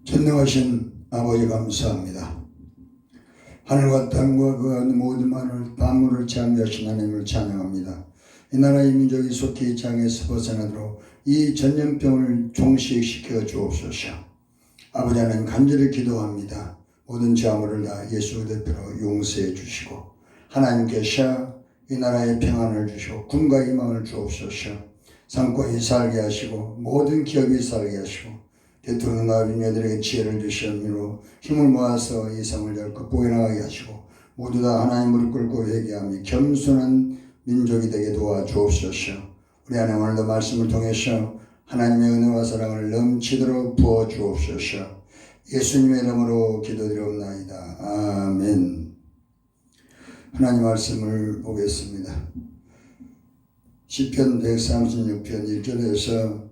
전능하신 아버지 감사합니다. 하늘과 땅과 그 모든 만물을 창조하신 하나님을 찬양합니다. 이 나라의 민족이 속히 이 장에서 벗어나도록 이 전염병을 종식시켜 주옵소서. 아버지 하나님 간절히 기도합니다. 모든 죄악물을 다 예수 대표로 용서해 주시고 하나님께서 이 나라에 평안을 주시고 군과 희망을 주옵소서. 상권이 살게 하시고 모든 기업이 살게 하시고 대통령과 민녀들에게 지혜를 주시므로 힘을 모아서 이 삶을 잘 극복해 나가게 하시고 모두 다 하나님 무릎 꿇고 회개하며 겸손한 민족이 되게 도와주옵소서. 우리 안에 오늘도 말씀을 통해서 하나님의 은혜와 사랑을 넘치도록 부어주옵소서. 예수님의 이름으로 기도드리옵나이다. 아멘. 하나님 말씀을 보겠습니다. 시편 136편 1절에서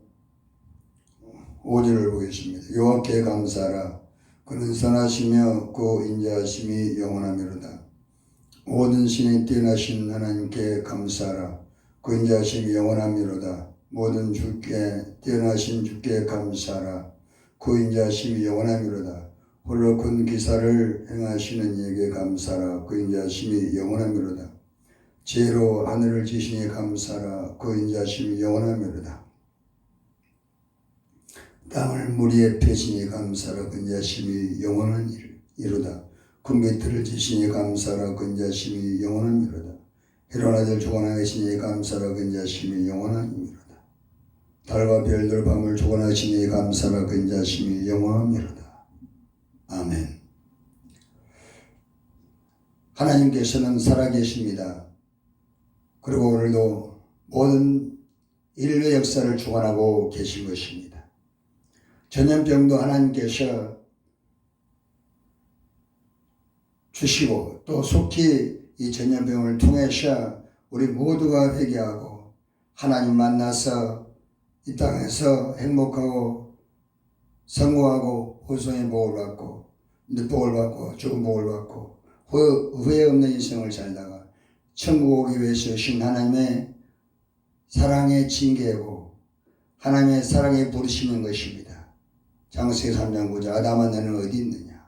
5절을 보겠습니다. 여호와께 감사하라. 그는 선하시며 그 인자하심이 영원하미로다. 모든 신이 뛰어나신 하나님께 감사하라. 그 인자하심이 영원하미로다. 모든 주께 뛰어나신 주께 감사하라. 그 인자하심이 영원하미로다. 홀로 큰 기사를 행하시는 이에게 감사하라. 그 인자하심이 영원하미로다. 지혜로 하늘을 지시니 감사하라. 그 인자하심이 영원하미로다. 땅을 무리에 펴시니 감사하라. 그 인자하심이 영원한 이로다. 그 밑을 지시니 감사하라. 그 인자하심이 영원한 이로다. 해로운 아들 조관하시니 감사하라. 그 인자하심이 영원한 이로다. 달과 별들 밤을 조관하시니 감사하라. 그 인자하심이 영원한 이로다. 아멘. 하나님께서는 살아계십니다. 그리고 오늘도 모든 인류의 역사를 주관하고 계신 것입니다. 전염병도 하나님께서 주시고 또 속히 이 전염병을 통해서 우리 모두가 회개하고 하나님 만나서 이 땅에서 행복하고 성공하고 후손의 복을 받고 늑복을 받고 좋은 복을 받고 후회 없는 인생을 살다가 천국 오기 위해서 신 하나님의 사랑의 징계고 하나님의 사랑에 부르시는 것입니다. 창세기 3장 9절 아담아 너는 어디 있느냐.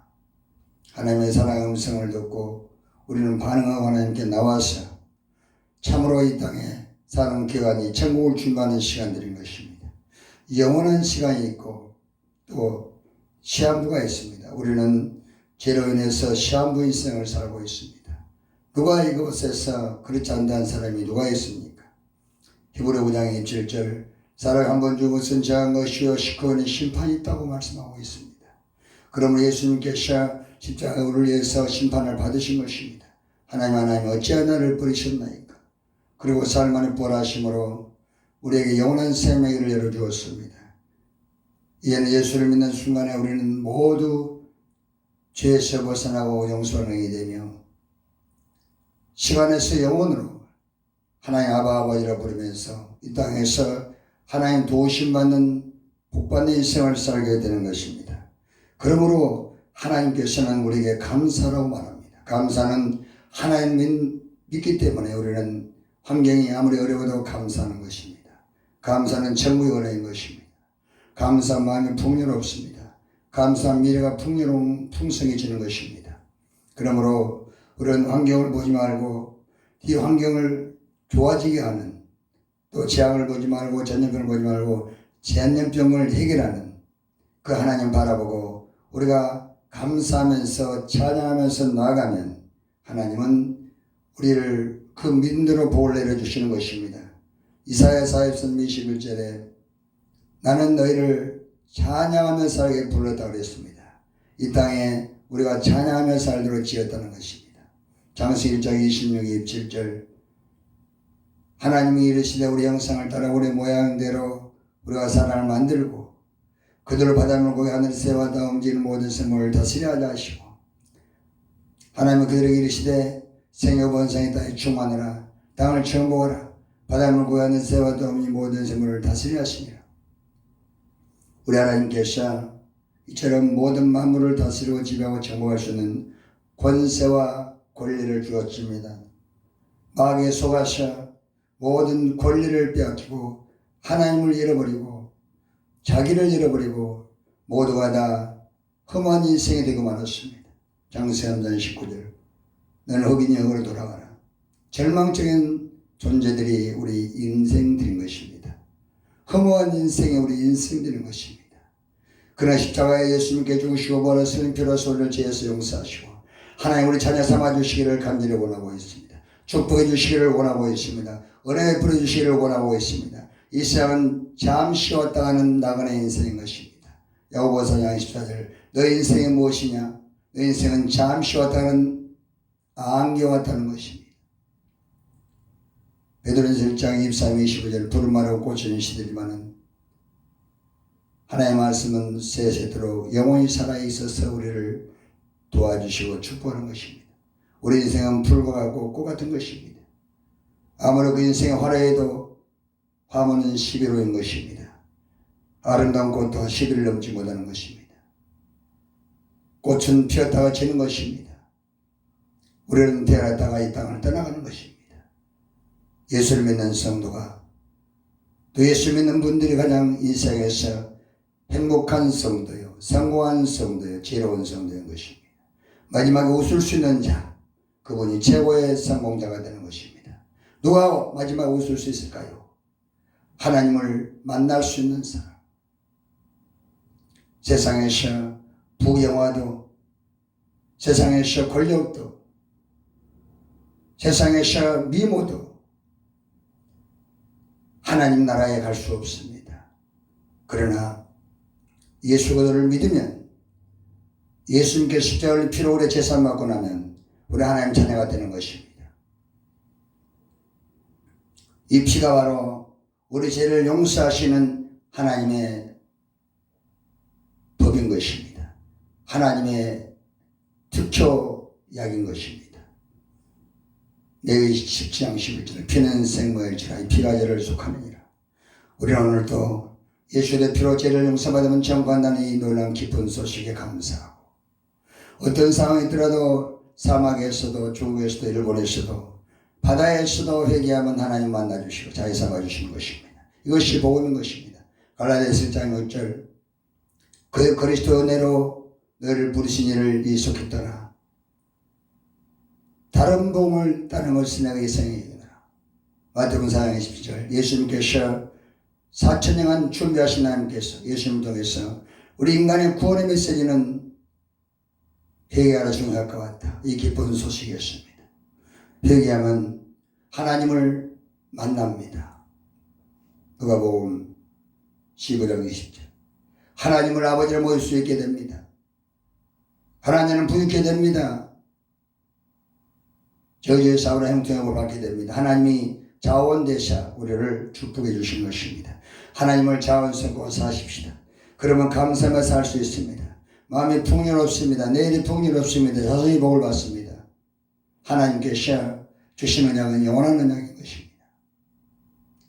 하나님의 사랑의 음성을 듣고 우리는 반응하고 하나님께 나와서 참으로 이 땅에 사는 기간이 천국을 준비하는 시간들인 것입니다. 영원한 시간이 있고 또 시한부가 있습니다. 우리는 죄로 인해서 시한부 인생을 살고 있습니다. 누가 이곳에서 그렇지 않다는 사람이 누가 있습니까? 히브리 5장 27절 사랑 한번 죽었은 죄한 것이요 시크원의 심판이 있다고 말씀하고 있습니다. 그러므로 예수님께서 십자가에 우리를 위해서 심판을 받으신 것입니다. 하나님 어찌하여 나를 버리셨나이까. 그리고 살만의 보라심으로 우리에게 영원한 생명을 열어주었습니다. 이제는 예수를 믿는 순간에 우리는 모두 죄에서 벗어나고 용서하게 되며 시간에서 영원으로 하나님 아버지라 부르면서 이 땅에서 하나님 도우심 받는 복받는 인생을 살게 되는 것입니다. 그러므로 하나님께서는 우리에게 감사라고 말합니다. 감사는 하나님 믿기 때문에 우리는 환경이 아무리 어려워도 감사하는 것입니다. 감사는 천국의 은혜인 것입니다. 감사한 마음이 풍요롭습니다. 감사한 미래가 풍성해지는 것입니다. 그러므로 우리는 환경을 보지 말고 이 환경을 좋아지게 하는 또 재앙을 보지 말고 전염병을 보지 말고 전염병을 해결하는 그 하나님 바라보고 우리가 감사하면서 찬양하면서 나아가면 하나님은 우리를 그 믿음대로 복을 내려주시는 것입니다. 이사야 40편 21절에 나는 너희를 찬양하며 살게 불렀다고 그랬습니다. 이 땅에 우리가 찬양하며 살도록 지었다는 것입니다. 창세기 1장 26, 27절 하나님이 이르시되 우리 형상을 따라 우리 모양대로 우리가 사람을 만들고 그들을 바닷물고기 하늘 새와 다 움직이는 모든 생물을 다스리게 하자 하시고 하나님은 그들에게 이르시되 생의 번성이 땅에 충만하라 땅을 정복하라 바닷물고기 하늘 새와 다 움직이는 모든 생물을 다스리게 하시니라. 우리 하나님께서 이처럼 모든 만물을 다스리고 지배하고 정복할 수 있는 권세와 권리를 주었습니다. 마귀에 속아서 모든 권리를 빼앗기고 하나님을 잃어버리고 자기를 잃어버리고 모두가 다 험한 인생이 되고 말았습니다. 장세한 19절. 너는 흑인 영으로 돌아가라. 절망적인 존재들이 우리 인생들인 것입니다. 허무한 인생이 우리 인생들인 것입니다. 그러나 십자가에 예수님께 죽으시고 부활하신 피로서 우리를 죄에서 용서하시고 하나님 우리 자녀 삼아주시기를 간절히 원하고 있습니다. 축복해 주시기를 원하고 있습니다. 은혜 부려주시기를 원하고 있습니다. 이 세상은 잠시 왔다 가는 나그네 인생인 것입니다. 야고보서 4장 14절. 너의 인생이 무엇이냐? 너의 인생은 잠시 왔다 가는 안개 같다는 것입니다. 베드로전서 1장 23, 25절. 푸른 마르고 꽃은 시들지만은 하나님의 말씀은 세세토록 영원히 살아있어서 우리를 도와주시고 축복하는 것입니다. 우리 인생은 풀과 같고 꽃 같은 것입니다. 아무리 그 인생의 화려해도 화무는 11호인 것입니다. 아름다운 꽃도 10일 넘지 못하는 것입니다. 꽃은 피었다가 지는 것입니다. 우리는 태어났다가 이 땅을 떠나가는 것입니다. 예수를 믿는 성도가 또 예수 믿는 분들이 가장 인생에서 행복한 성도요, 성공한 성도요, 지혜로운 성도인 것입니다. 마지막에 웃을 수 있는 자, 그분이 최고의 성공자가 되는 것입니다. 누가 마지막에 웃을 수 있을까요? 하나님을 만날 수 있는 사람. 세상에서 부경화도, 세상에서 권력도, 세상에서 미모도 하나님 나라에 갈 수 없습니다. 그러나 예수 그리스도를 믿으면, 예수님께 십자가를 피로 우리 제사 받고 나면 우리 하나님 자녀가 되는 것입니다. 이 피가 바로 우리 죄를 용서하시는 하나님의 법인 것입니다. 하나님의 특효약인 것입니다. 레위기 17장 11절. 피는 생명일지라 이 피가 죄를 속하느니라. 우리는 오늘도 예수의 피로 죄를 용서받으면 천국한다는 이 놀라운 기쁜 소식에 감사하고, 어떤 상황이 있더라도 사막에서도 중국에서도 일본에서도 바다에서도 회개하면 하나님 만나주시고 자유 삼아주시는 것입니다. 이것이 복음인 것입니다. 갈라디아서 1장 6절. 그 그리스도 은혜로 너희를 부르신 이를 이속했더라. 다른 복음을 따르는 것은 내가 이상이구나. 마태복음 4장 27절. 예수님께서 4,000년간 준비하신 하나님께서 예수님 통해서 우리 인간의 구원의 메시지는 회개하라 중요할 것 같다. 이 기쁜 소식이었습니다. 회개하면 하나님을 만납니다. 누가복음 15장 20절. 하나님을 아버지를 모실 수 있게 됩니다. 하나님은 부유케 됩니다. 저주의 사울의 형통함을 받게 됩니다. 하나님이 자원되사 우리를 축복해 주신 것입니다. 하나님을 자원 삼고 사십시다. 그러면 감사하며 살 수 있습니다. 마음이 풍요롭습니다. 내일이 풍요롭습니다. 자손이 복을 받습니다. 하나님께서 주신 언약은 영원한 언약인 것입니다.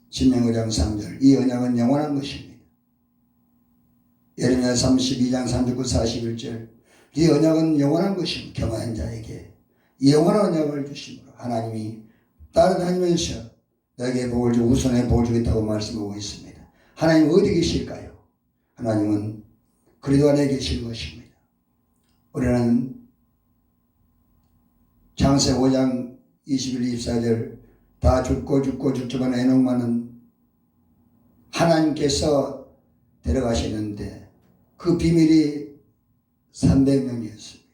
신명 5장 3절. 이 언약은 영원한 것입니다. 예레미야 32장 39, 41절. 이 언약은 영원한 것입니다. 겸하는 자에게 이 영원한 언약을 주심으로 하나님이 따라다니면서 너에게 복을 주고 우선에 복을 주겠다고 말씀하고 있습니다. 하나님 어디 계실까요? 하나님은 그리스도 안에 계신 것입니다. 우리는 창세기 5장 21, 24절 다 죽고 죽지만 에녹만은 하나님께서 데려가시는데 그 비밀이 300년이었습니다.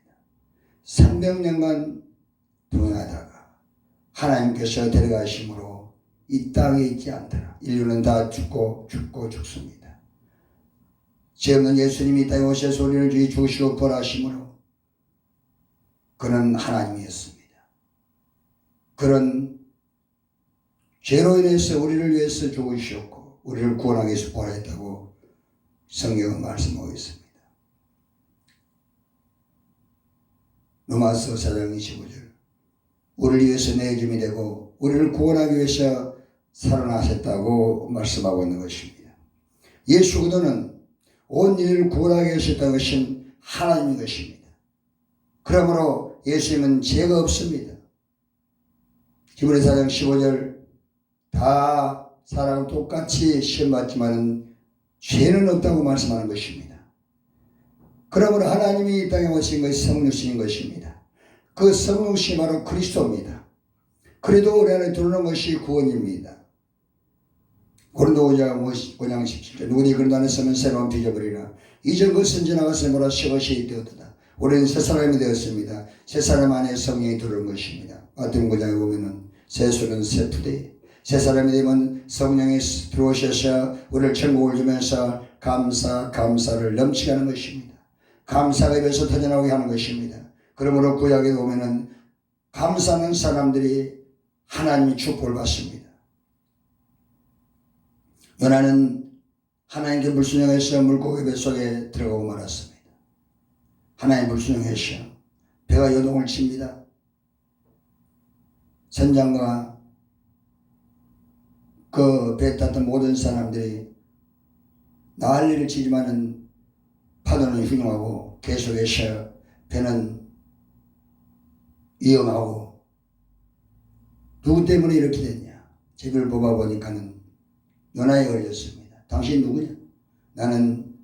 300년간 동행하다가 하나님께서 데려가심으로 이 땅에 있지 않더라. 인류는 다 죽습니다. 죄 없는 예수님이 이 땅에 오셔서 우리를 주의 죽으시고 벌하심으로 그는 하나님이었습니다. 그런 죄로 인해서 우리를 위해서 죽으셨고 우리를 구원하기 위해서 부활했다고 성경은 말씀하고 있습니다. 로마서 4장 25절. 우리를 위해서 내줌이 되고 우리를 구원하기 위해서 살아나셨다고 말씀하고 있는 것입니다. 예수 그리스도는 온 인류를 구원하기 위해서 했다는 것은 하나님인 것입니다. 그러므로 예수님은 죄가 없습니다. 히브리서 4장 15절. 다 사람은 똑같이 시험받지만 죄는 없다고 말씀하는 것입니다. 그러므로 하나님이 이 땅에 오신 것이 성육신인 것입니다. 그 성육신이 바로 그리스도입니다. 그래도 우리 안에 들어오는 것이 구원입니다. 고린도후서 5장 17절 누구니 그리스도 안에 있으면 새로운 빚어버리라. 이전 것은 지나갔으니 보라 새 것이 되었도다. 우리는 새 사람이 되었습니다. 새 사람 안에 성령이 들어온 것입니다. 마태복음 9장에 보면은 새 술은 새 푸대. 새 사람이 되면 성령이 들어오셔서 우리를 천국을 주면서 감사를 넘치게 하는 것입니다. 감사가 입에서 터져나오게 하는 것입니다. 그러므로 구약에 보면은 감사하는 사람들이 하나님의 축복을 받습니다. 요나는 하나님께 불순종해서 물고기 뱃속에 들어가고 말았습니다. 하나님 불순종해서 배가 요동을 칩니다. 선장과 그 배에 탔던 모든 사람들이 난리를 치지만은 파도는 흉흉하고 계속해서 배는 위험하고 누구 때문에 이렇게 됐냐? 제비를 뽑아보니까는 요나에 걸렸습니다. 당신 누구냐? 나는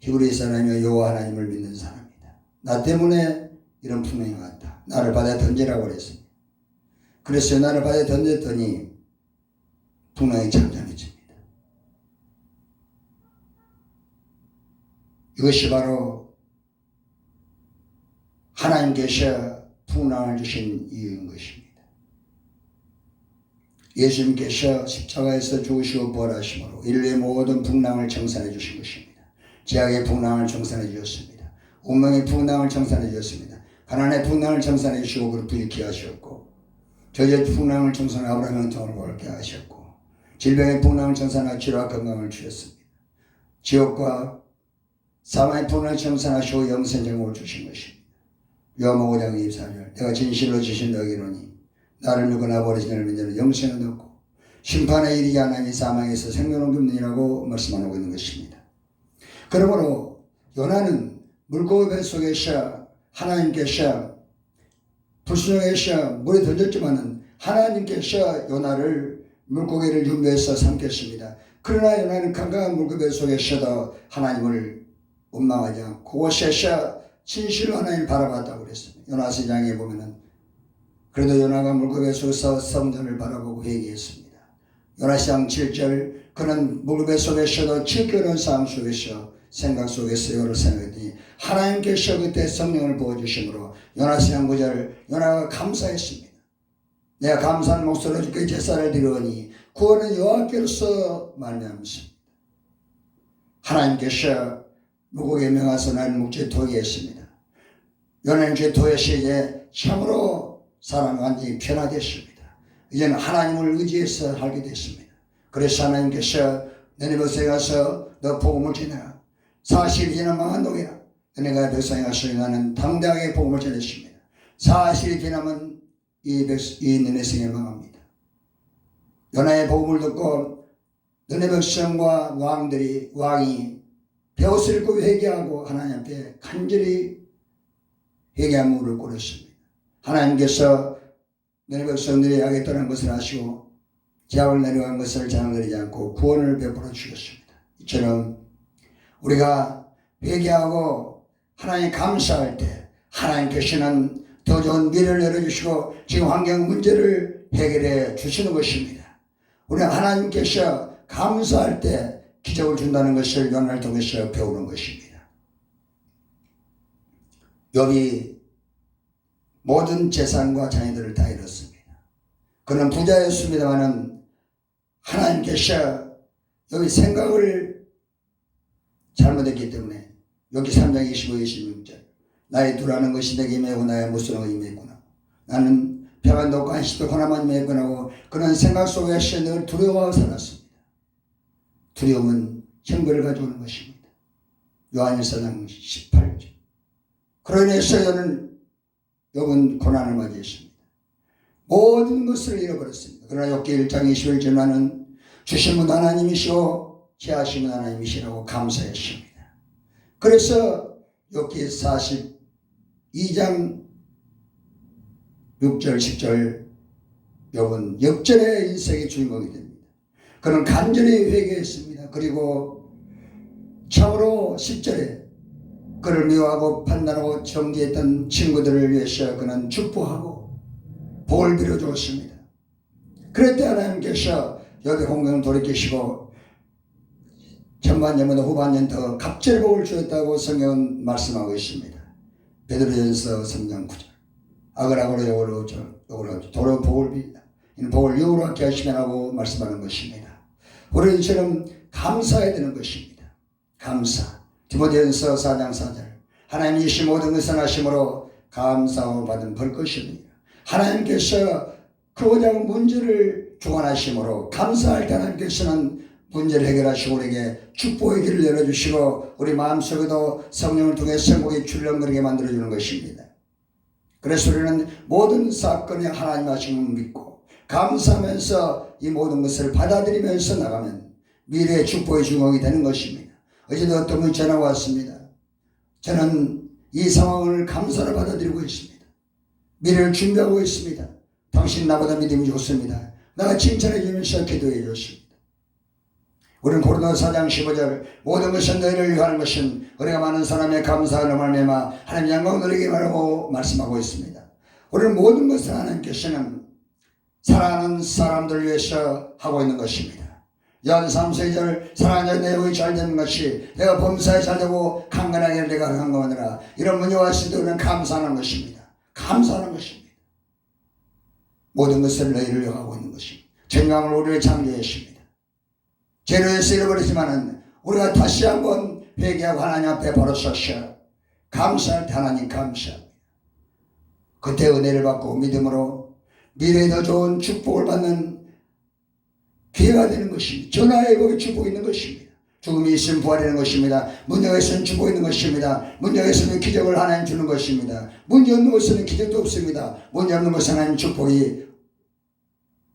히브리 사람이요 여호와 하나님을 믿는 사람이다. 나 때문에 이런 풍랑이 왔다. 나를 바다에 던지라고 그랬습니다. 그래서 나를 바다에 던졌더니 풍랑이 잠잠해집니다. 이것이 바로 하나님께서 풍랑을 주신 이유인 것입니다. 예수님께서 십자가에서 죽으시고 부활하심으로 인류의 모든 풍랑을 청산해 주신 것입니다. 죄악의 풍랑을 청산해 주셨습니다. 운명의 풍랑을 청산해 주셨습니다. 가난의 풍랑을 청산해 주시고 그를 부유케 하셨고 저주의 풍랑을 청산해 아브라함의 통을 벌게 하셨고 질병의 풍랑을 청산하여 치료와 건강을 주셨습니다. 지옥과 사망의 풍랑을 청산하시고 영생정복을 주신 것입니다. 요한복음 5장 24절 내가 진실로 주신 너희로니 나를 믿거나 버리신 자를 믿는 영생은 없고 심판에 이르지 않으니 사망에서 생명을 얻느니라고 말씀하고 있는 것입니다. 그러므로 요나는 물고기 뱃속에서 하나님께서 불순종해서 물에 던졌지만은 하나님께서 요나를 물고기를 준비해서 삼켰습니다. 그러나 요나는 강강한 물고기 뱃속에서도 하나님을 원망하지 않고 그곳에서 진실로 하나님을 바라봤다고 그랬습니다. 요나서 2장에 보면은 그래도 요나가 물고기 속에서 성전을 바라보고 회개했습니다. 요나상 7절 그는 물고기 속에서도 지켜놓은 삶 속에서 생각 속에서 요를 생각했더니 하나님께서 그때 성령을 부어주심으로 요나상 9절 요나가 감사했습니다. 내가 감사하는 목소리로 주께 제사를 드리오니 구원은 여호와께로서 말미암습니다. 하나님께서 물고기에 명하서 나를 묵지에 토기했습니다. 요나는 죄 토해서 이제 참으로 사람이 완전히 변화됐습니다. 이제는 하나님을 의지해서 살게 됐습니다. 그래서 하나님께서 너네버스에 가서 너 복음을 전해라. 40이 지난 망한 동이라. 너네가 백성에 가서 나는 당당하게 복음을 전했습니다. 40이 지나면 이 너네성에 망합니다. 요나의 복음을 듣고 너네 백성과 왕이 벼슬 고 회개하고 하나님 앞에 간절히 회개한 무릎을 꿇었습니다. 하나님께서 너네 백성들이 하겠다는 것을 아시고 재앙을 내려간 것을 장악하지 않고 구원을 베풀어 주셨습니다. 이처럼 우리가 회개하고 하나님 감사할 때 하나님께서는 더 좋은 미래를 열어주시고 지금 환경 문제를 해결해 주시는 것입니다. 우리가 하나님께서 감사할 때 기적을 준다는 것을 요나를 통해서 배우는 것입니다. 욥이 모든 재산과 자녀들을 다 잃었습니다. 그는 부자였습니다마는 하나님께서 욥이 생각을 잘못했기 때문에 여기 3장 25, 26절 나의 두라는 것이 내게 임하고 나의 무수는 임했구나. 나는 평안도 없고 안식도 고난만 임했구나 하고 그는 생각 속에서 늘 두려워하고 살았습니다. 두려움은 형벌을 가져오는 것입니다. 요한일서 18절 그로 인해서 욥은 고난을 맞이했습니다. 모든 것을 잃어버렸습니다. 그러나 욥기 1장 21절 나는 주신 분 하나님이시오 제하신 분 하나님이시라고 감사했습니다. 그래서 욥기 42장 6절 10절 욥은 역전의 인생의 주인공이 됩니다. 그는 간절히 회개했습니다. 그리고 참으로 10절에 그를 미워하고 판단하고 정죄했던 친구들을 위해서 그는 축복하고 복을 빌어주었습니다. 그럴 때 하나님께서 여기 공경을 돌이키시고 전반년보다 후반년 더 갑절의 복을 주었다고 성경은 말씀하고 있습니다. 베드로전서 3장 9절. 아그라고로 요로 도로 복을 빕니다. 이 복을 유로 갖게 하시면하고 말씀하는 것입니다. 우리는 이처럼 감사해야 되는 것입니다. 감사. 디모데전서 4장 4절. 하나님이 이시 모든 것을 하심으로 감사함을 받은 벌 것입니다. 하나님께서 그보다 문제를 주관하심으로 감사할 때 하나님께서는 문제를 해결하시고 우리에게 축복의 길을 열어주시고 우리 마음속에도 성령을 통해 성공이 출렁거리게 만들어주는 것입니다. 그래서 우리는 모든 사건에 하나님 하심을 믿고 감사하면서 이 모든 것을 받아들이면서 나가면 미래의 축복의 주인공이 되는 것입니다. 어제도 어떤 분이 전화가 왔습니다. 저는 이 상황을 감사로 받아들이고 있습니다. 미래를 준비하고 있습니다. 당신 나보다 믿음이 좋습니다. 내가 칭찬해 주면서 기도해 줬습니다. 우리는 고린도 4장 15절 모든 것은 너희를 위하는 것은 우리가 많은 사람의 감사하는 말미암아 하나님 영광 돌리게 하라고 말씀하고 있습니다. 우리는 모든 것을 하나님께서는 사랑하는 사람들을 위해서 하고 있는 것입니다. 요한 3세절 사랑하는 내 의이 잘 되는 것이 내가 범사에 잘 되고 강건하게 내가 강건하느라 이런 문제 왔을 때 우리는 감사하는 것입니다. 감사하는 것입니다. 모든 것을 너희를 위하여 하고 있는 것입니다. 전광을 우리를 창조했습니다. 죄로에서 잃어버리지만은 우리가 다시 한번 회개하고 하나님 앞에 바로 서서 감사할 때 하나님 감사합니다. 그때 은혜를 받고 믿음으로 미래에 더 좋은 축복을 받는 기회가 되는 것입니다. 전화회복의 축복이 있는 것입니다. 죽음이 있으면 부활이 되는 것입니다. 문제가 있으면 축복이 있는 것입니다. 문제가 있으면 기적을 하나님 주는 것입니다. 문제 없는 것은 기적도 없습니다. 문제 없는 것은 하나님 축복이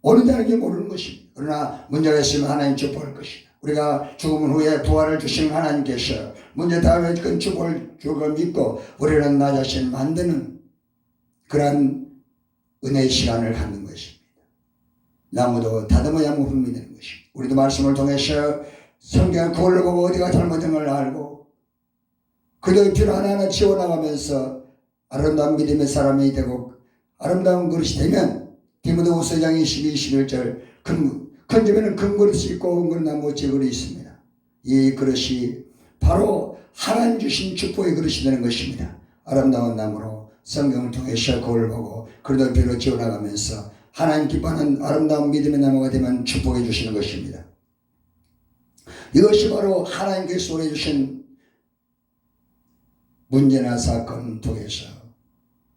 오른다는 게 모르는 것입니다. 그러나 문제가 있으면 하나님 축복할 것이다. 우리가 죽음 후에 부활을 주신 하나님께서 문제 다음에 큰 축복을 주고 믿고 우리는 나 자신을 만드는 그러한 은혜의 시간을 갖는 것입니다. 나무도 다듬어야 무품이 되는 것입니다. 우리도 말씀을 통해서 성경을 그걸로 보고 어디가 잘못된 걸 알고 그들의 필요 하나하나 지워나가면서 아름다운 믿음의 사람이 되고 아름다운 그릇이 되면 디모데후서 5장 22, 21절 큰 집에는 큰 그릇이 있고 은근 나무 재그릇이 있습니다. 이 그릇이 바로 하나님 주신 축복의 그릇이 되는 것입니다. 아름다운 나무로 성경을 통해서 그걸 보고 그들 뒤로 지어나가면서 하나님 기뻐하는 아름다운 믿음의 나무가 되면 축복해 주시는 것입니다. 이것이 바로 하나님께서 우리에게 주신 문제나 사건 통해서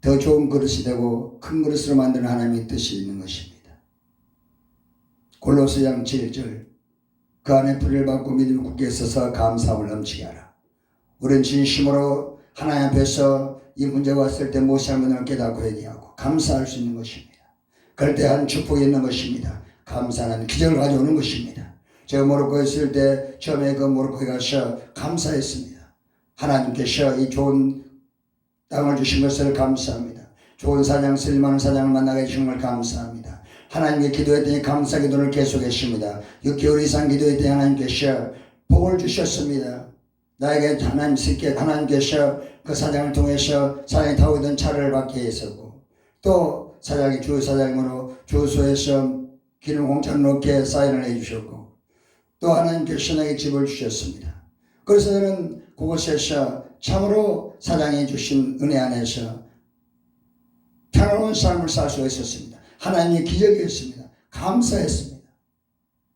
더 좋은 그릇이 되고 큰 그릇으로 만드는 하나님의 뜻이 있는 것입니다. 골로새장 7절 그 안에 불을 받고 믿음을 굳게 서서 감사함을 넘치게 하라. 우리는 진심으로 하나님 앞에서 이 문제가 왔을 때 무엇이 하면 깨닫고 얘기하고 감사할 수 있는 것입니다. 그럴 때 한 축복이 있는 것입니다. 감사는 기적을 가져오는 것입니다. 제가 모로코에 있을 때 처음에 그 모로코에 가서 감사했습니다. 하나님께서 이 좋은 땅을 주신 것을 감사합니다. 좋은 사장, 쓸만한 사장을 만나게 해주신 걸 감사합니다. 하나님께 기도했더니 감사 기도를 계속했습니다. 6개월 이상 기도했더니 하나님께서 복을 주셨습니다. 나에게 하나님께서 그 사장을 통해서 사장이 타고 있던 차를 받게 했었고 또 사장이 주사장으로 주소에서 기름 공짜로 넣게 사인을 해주셨고 또 하나님께서 내게 집을 주셨습니다. 그래서 저는 그곳에서 참으로 사장이 주신 은혜 안에서 평화로운 삶을 살 수 있었습니다. 하나님의 기적이었습니다. 감사했습니다.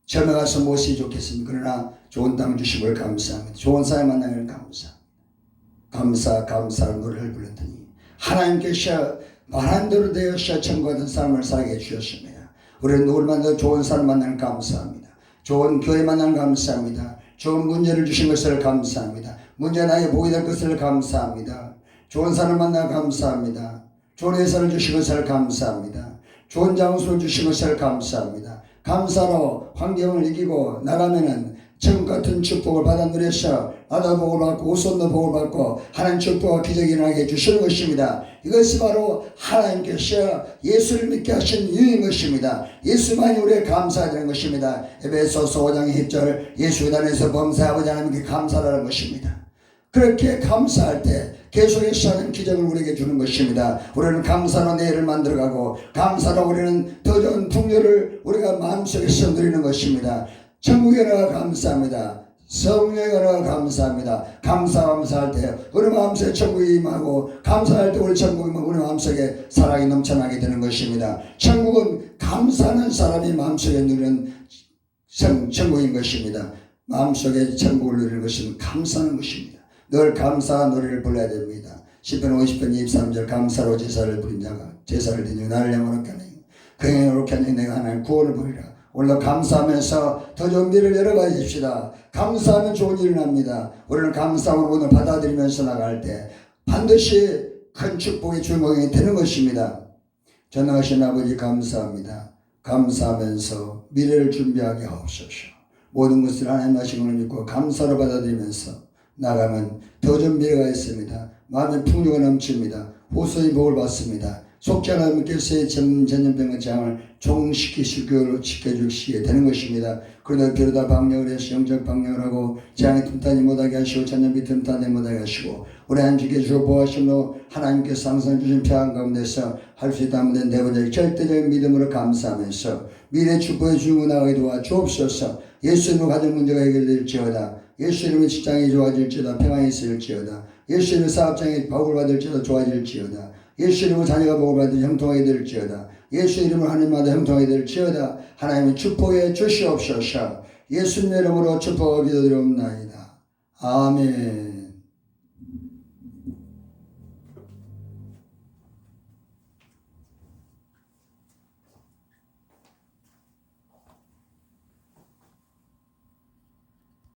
처음에 가서 무엇이 좋겠습니까? 그러나 좋은 땅 주신 걸 감사합니다. 좋은 사람 만나는 걸 감사합니다. 감사를 노래를 불렀더니 하나님께서 말한 대로 되어서 천국같은 삶을 살게 해주셨습니다. 우리는 누굴 만나도 좋은 사람 만나는 감사합니다. 좋은 교회 만나는 감사합니다. 좋은 문제를 주신 것을 감사합니다. 문제 나에게 복이 될 것을 감사합니다. 좋은 사람 만나 감사합니다. 좋은 회사를 주신 것을 감사합니다. 좋은 장소를 주신 것을 감사합니다. 감사로 환경을 이기고 나가면은 천국 같은 축복을 받아 누려서 나도 복을 받고 우선도 복을 받고 하나님 축복과 기적이 일어나게 해주시는 것입니다. 이것이 바로 하나님께서 예수를 믿게 하신 이유인 것입니다. 예수만이 우리의 감사하는 것입니다. 에베소서 5장 10절 예수 안에서 범사의 아버지 하나님께 감사하라는 것입니다. 그렇게 감사할 때 계속해서 하는 기적을 우리에게 주는 것입니다. 우리는 감사로 내일을 만들어가고 감사로 우리는 더 좋은 풍요를 우리가 마음속에서 누리는 것입니다. 천국에 나가 감사합니다. 성령에 나가 감사합니다. 감사할 때 우리 마음속에 천국이 임하고 감사할 때 우리 천국이 우리 마음속에 사랑이 넘쳐나게 되는 것입니다. 천국은 감사하는 사람이 마음속에 누리는 천국인 것입니다. 마음속에 천국을 누리는 것은 감사하는 것입니다. 늘 감사한 노래를 불러야 됩니다. 시편 50편 23절 감사로 제사를 부린 자가 제사를 드리니 나를 영원롭게 하니 그 영원롭게 하니 내가 하나님 구원을 보리라. 오늘도 감사하면서 더 좋은 미래를 열어가십시다. 감사하면 좋은 일이 납니다. 우리는 감사함으로 오늘 받아들이면서 나갈 때 반드시 큰 축복의 주인공이 되는 것입니다. 전능하신 아버지 감사합니다. 감사하면서 미래를 준비하게 하옵소서. 모든 것을 하나님 하신 것을 믿고 감사로 받아들이면서 나가면 더 좋은 미래가 있습니다. 마음의 풍요가 넘칩니다. 호소의 복을 받습니다. 속지 하나님께서의 전염병의 장을 종식히실 교회로 지켜주시게 되는 것입니다. 그러다 비로다 방역을 해서 영적 방역을 하고 장이 틈타지 못하게 하시고 전염이 틈타지 못하게 하시고 우리 한 주께 주고 보호하심으로 하나님께서 항상 주신 평안 가운데서 할 수 있다면 내보자 절대적인 믿음으로 감사하면서 미래 축복의 주인공 나가게 도와 주옵소서. 예수 이름으로 가정 문제가 해결될지어다. 예수 이름으로 직장이 좋아질지어다. 평안이 있을지어다. 예수 이름으로 사업장에 복을 받을지어다. 좋아질지어다. 예수 이름으로 자녀가 복을 받을 형통하게 될지어다. 예수 이름으로 하나님마다 형통하게 될지어다. 하나님의 축복해 주시옵소서. 예수님 이름으로 축복하고 기도드리옵나이다. 아멘.